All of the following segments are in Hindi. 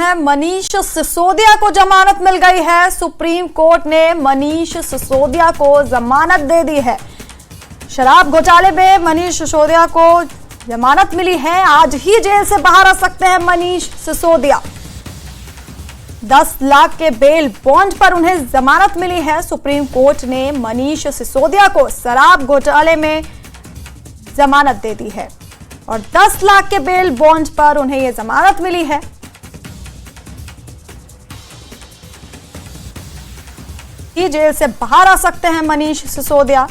हैं, मनीष सिसोदिया को जमानत मिल गई है। सुप्रीम कोर्ट ने मनीष सिसोदिया को जमानत दे दी है। शराब घोटाले में मनीष सिसोदिया को जमानत मिली है। आज ही जेल से बाहर आ सकते हैं मनीष सिसोदिया। 10 लाख के बेल बॉन्ड पर उन्हें जमानत मिली है। सुप्रीम कोर्ट ने मनीष सिसोदिया को शराब घोटाले में जमानत दे दी है और 10 लाख के बेल बॉन्ड पर उन्हें यह जमानत मिली है। ये जेल से बाहर आ सकते हैं मनीष सिसोदिया।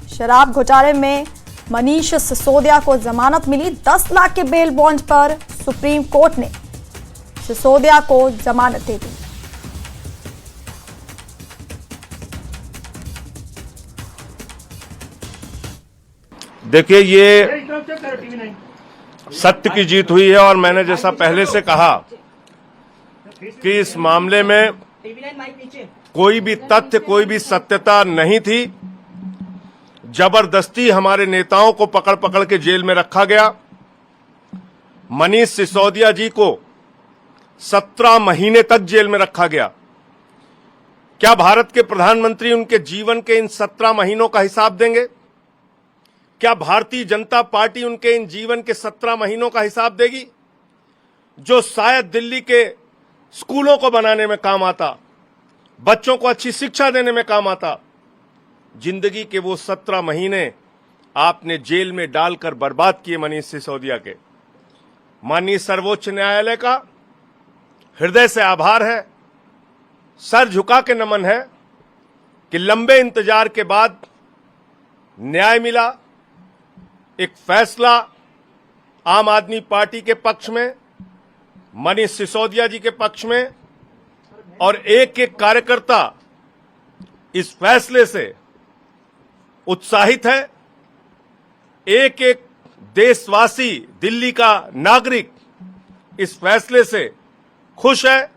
शराब घोटाले में मनीष सिसोदिया को जमानत मिली। 10 लाख के बेल बॉन्ड पर सुप्रीम कोर्ट ने सिसोदिया को जमानत दे दी। देखिए, ये सत्य की जीत हुई है और मैंने जैसा पहले से कहा कि इस मामले में कोई भी तथ्य, कोई भी सत्यता नहीं थी। जबरदस्ती हमारे नेताओं को पकड़ पकड़ के जेल में रखा गया। मनीष सिसोदिया जी को 17 महीने तक जेल में रखा गया। क्या भारत के प्रधानमंत्री उनके जीवन के इन 17 महीनों का हिसाब देंगे? क्या भारतीय जनता पार्टी उनके इन जीवन के 17 महीनों का हिसाब देगी, जो शायद दिल्ली के स्कूलों को बनाने में काम आता, बच्चों को अच्छी शिक्षा देने में काम आता? जिंदगी के वो 17 महीने आपने जेल में डालकर बर्बाद किए मनीष सिसोदिया के। माननीय सर्वोच्च न्यायालय का हृदय से आभार है, सर झुका के नमन है कि लंबे इंतजार के बाद न्याय मिला। एक फैसला आम आदमी पार्टी के पक्ष में, मनीष सिसोदिया जी के पक्ष में, और एक एक कार्यकर्ता इस फैसले से उत्साहित है। एक एक देशवासी, दिल्ली का नागरिक इस फैसले से खुश है।